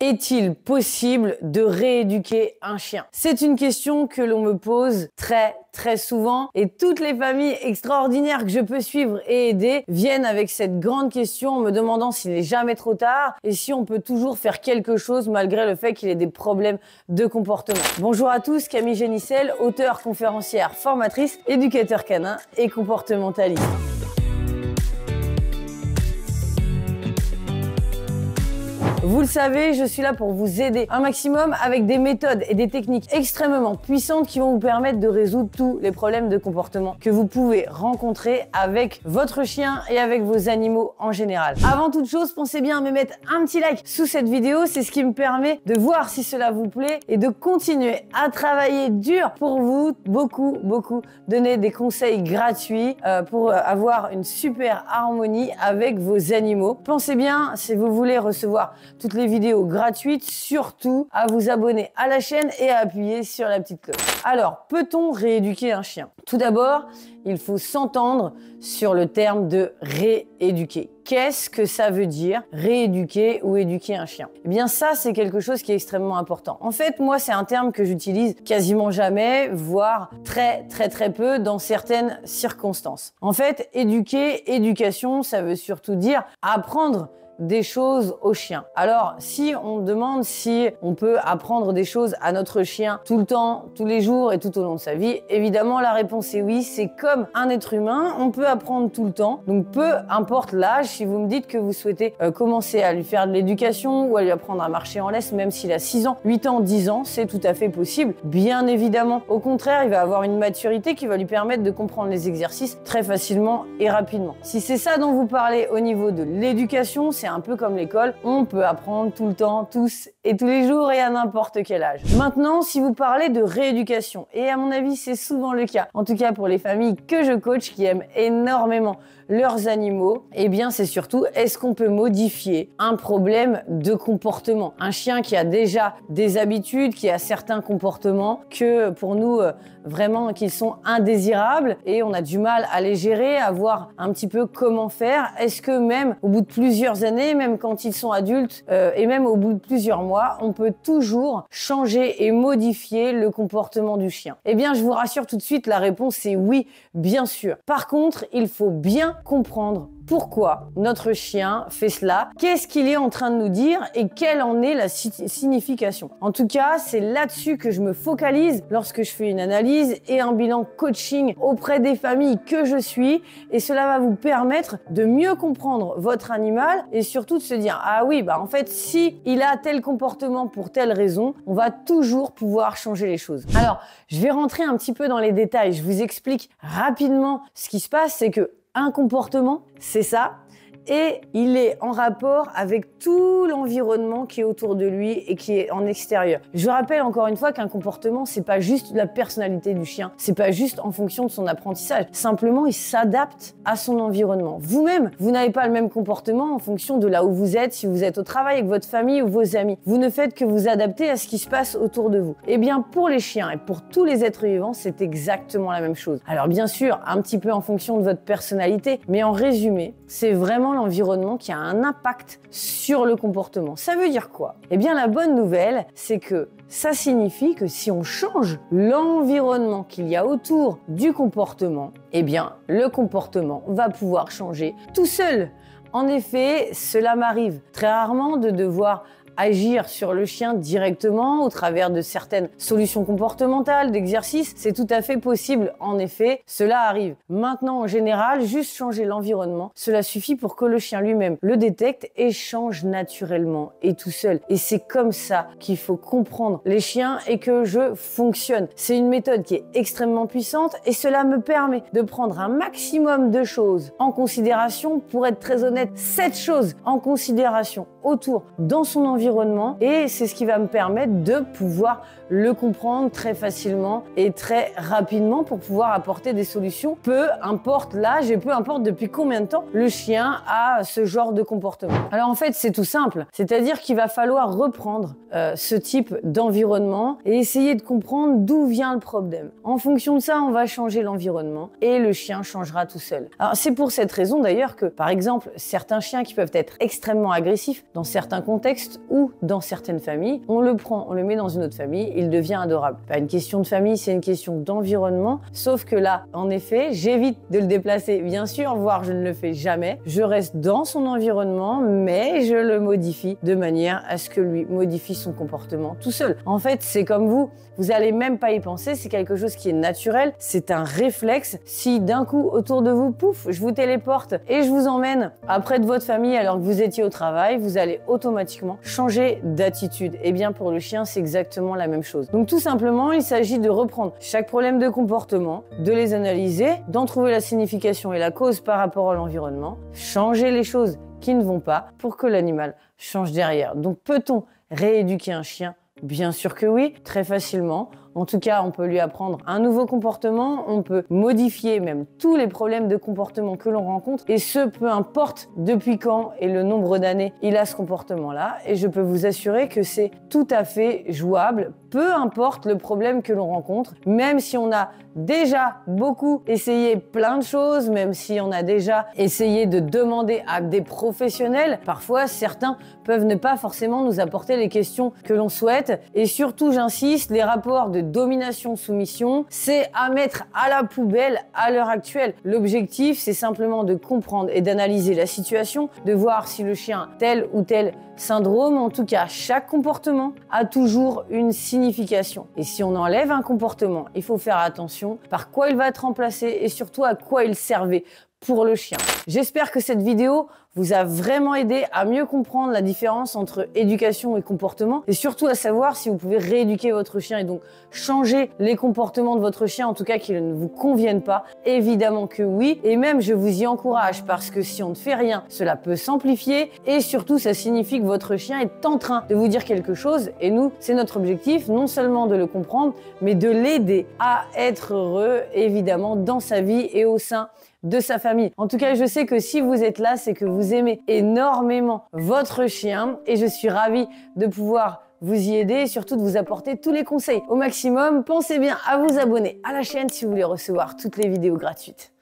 Est-il possible de rééduquer un chien? C'est une question que l'on me pose très souvent et toutes les familles extraordinaires que je peux suivre et aider viennent avec cette grande question en me demandant s'il n'est jamais trop tard et si on peut toujours faire quelque chose malgré le fait qu'il ait des problèmes de comportement. Bonjour à tous, Camille Génissel, auteure, conférencière, formatrice, éducateur canin et comportementaliste. Vous le savez, je suis là pour vous aider un maximum avec des méthodes et des techniques extrêmement puissantes qui vont vous permettre de résoudre tous les problèmes de comportement que vous pouvez rencontrer avec votre chien et avec vos animaux en général. Avant toute chose, pensez bien à me mettre un petit like sous cette vidéo, c'est ce qui me permet de voir si cela vous plaît et de continuer à travailler dur pour vous, beaucoup donner des conseils gratuits pour avoir une super harmonie avec vos animaux. Pensez bien, si vous voulez recevoir toutes les vidéos gratuites, surtout à vous abonner à la chaîne et à appuyer sur la petite cloche. Alors, peut-on rééduquer un chien? Tout d'abord, il faut s'entendre sur le terme de rééduquer. Qu'est-ce que ça veut dire rééduquer ou éduquer un chien? Eh bien ça, c'est quelque chose qui est extrêmement important. En fait, moi, c'est un terme que j'utilise quasiment jamais, voire très peu dans certaines circonstances. En fait, éduquer, éducation, ça veut surtout dire apprendre des choses au chien. Alors, si on demande si on peut apprendre des choses à notre chien tout le temps, tous les jours et tout au long de sa vie, évidemment, la réponse est oui. C'est comme un être humain, on peut apprendre tout le temps. Donc, peu importe l'âge, si vous me dites que vous souhaitez commencer à lui faire de l'éducation ou à lui apprendre à marcher en laisse, même s'il a 6 ans, 8 ans, 10 ans, c'est tout à fait possible. Bien évidemment. Au contraire, il va avoir une maturité qui va lui permettre de comprendre les exercices très facilement et rapidement. Si c'est ça dont vous parlez au niveau de l'éducation, c'est un peu comme l'école, on peut apprendre tout le temps, tous et tous les jours et à n'importe quel âge. Maintenant, si vous parlez de rééducation, et à mon avis c'est souvent le cas, en tout cas pour les familles que je coach qui aiment énormément leurs animaux, eh bien c'est surtout est-ce qu'on peut modifier un problème de comportement? Un chien qui a déjà des habitudes, qui a certains comportements que pour nous vraiment qu'ils sont indésirables et on a du mal à les gérer, à voir un petit peu comment faire. Est-ce que même au bout de plusieurs années, même quand ils sont adultes et même au bout de plusieurs mois, on peut toujours changer et modifier le comportement du chien? Eh bien je vous rassure tout de suite, la réponse est oui, bien sûr. Par contre, il faut bien comprendre pourquoi notre chien fait cela, qu'est-ce qu'il est en train de nous dire et quelle en est la signification. En tout cas, c'est là-dessus que je me focalise lorsque je fais une analyse et un bilan coaching auprès des familles que je suis et cela va vous permettre de mieux comprendre votre animal et surtout de se dire ah oui, en fait, si il a tel comportement pour telle raison, on va toujours pouvoir changer les choses. Alors, je vais rentrer un petit peu dans les détails, je vous explique rapidement ce qui se passe, c'est que un comportement, c'est ça, et il est en rapport avec tout l'environnement qui est autour de lui et qui est en extérieur. Je rappelle encore une fois qu'un comportement, c'est pas juste la personnalité du chien, c'est pas juste en fonction de son apprentissage. Simplement, il s'adapte à son environnement. Vous-même, vous n'avez pas le même comportement en fonction de là où vous êtes, si vous êtes au travail avec votre famille ou vos amis. Vous ne faites que vous adapter à ce qui se passe autour de vous. Eh bien, pour les chiens et pour tous les êtres vivants, c'est exactement la même chose. Alors bien sûr, un petit peu en fonction de votre personnalité, mais en résumé, c'est vraiment l'environnement qui a un impact sur le comportement. Ça veut dire quoi? Eh bien, la bonne nouvelle, c'est que ça signifie que si on change l'environnement qu'il y a autour du comportement, eh bien, le comportement va pouvoir changer tout seul. En effet, cela m'arrive très rarement de devoir agir sur le chien directement au travers de certaines solutions comportementales, d'exercices, c'est tout à fait possible. En effet, cela arrive. Maintenant, en général, juste changer l'environnement, cela suffit pour que le chien lui-même le détecte et change naturellement et tout seul. Et c'est comme ça qu'il faut comprendre les chiens et que je fonctionne. C'est une méthode qui est extrêmement puissante et cela me permet de prendre un maximum de choses en considération. Pour être très honnête, 7 choses en considération autour dans son environnement et c'est ce qui va me permettre de pouvoir le comprendre très facilement et très rapidement pour pouvoir apporter des solutions, peu importe l'âge et peu importe depuis combien de temps le chien a ce genre de comportement. Alors en fait, c'est tout simple, c'est-à-dire qu'il va falloir reprendre ce type d'environnement et essayer de comprendre d'où vient le problème. En fonction de ça, on va changer l'environnement et le chien changera tout seul. Alors c'est pour cette raison d'ailleurs que, par exemple, certains chiens qui peuvent être extrêmement agressifs dans certains contextes ou dans certaines familles, on le prend, on le met dans une autre famille, il devient adorable. Pas une question de famille, c'est une question d'environnement. Sauf que là, en effet, j'évite de le déplacer, bien sûr, voire je ne le fais jamais. Je reste dans son environnement, mais je le modifie de manière à ce que lui modifie son comportement tout seul. En fait, c'est comme vous allez même pas y penser, c'est quelque chose qui est naturel, c'est un réflexe. Si d'un coup, autour de vous, pouf, je vous téléporte et je vous emmène après de votre famille alors que vous étiez au travail, vous allez automatiquement changer d'attitude. Et bien pour le chien, c'est exactement la même chose. Donc tout simplement, il s'agit de reprendre chaque problème de comportement, de les analyser, d'en trouver la signification et la cause par rapport à l'environnement, changer les choses qui ne vont pas pour que l'animal change derrière. Donc peut-on rééduquer un chien ? Bien sûr que oui, très facilement. En tout cas, on peut lui apprendre un nouveau comportement, on peut modifier même tous les problèmes de comportement que l'on rencontre, et ce, peu importe depuis quand et le nombre d'années il a ce comportement-là. Et je peux vous assurer que c'est tout à fait jouable, peu importe le problème que l'on rencontre, même si on a déjà beaucoup essayé plein de choses, même si on a déjà essayé de demander à des professionnels, parfois certains peuvent ne pas forcément nous apporter les questions que l'on souhaite. Et surtout, j'insiste, les rapports de domination-soumission, c'est à mettre à la poubelle à l'heure actuelle. L'objectif, c'est simplement de comprendre et d'analyser la situation, de voir si le chien a tel ou tel syndrome. En tout cas, chaque comportement a toujours une signification. Et si on enlève un comportement, il faut faire attention par quoi il va être remplacé et surtout à quoi il servait pour le chien. J'espère que cette vidéo vous a vraiment aidé à mieux comprendre la différence entre éducation et comportement et surtout à savoir si vous pouvez rééduquer votre chien et donc changer les comportements de votre chien, en tout cas qu'ils ne vous conviennent pas. Évidemment que oui, et même je vous y encourage parce que si on ne fait rien, cela peut s'amplifier et surtout ça signifie que votre chien est en train de vous dire quelque chose et nous, c'est notre objectif, non seulement de le comprendre, mais de l'aider à être heureux, évidemment, dans sa vie et au sein de sa famille. En tout cas, je sais que si vous êtes là, c'est que vous aimez énormément votre chien et je suis ravie de pouvoir vous y aider et surtout de vous apporter tous les conseils au maximum. Pensez bien à vous abonner à la chaîne si vous voulez recevoir toutes les vidéos gratuites.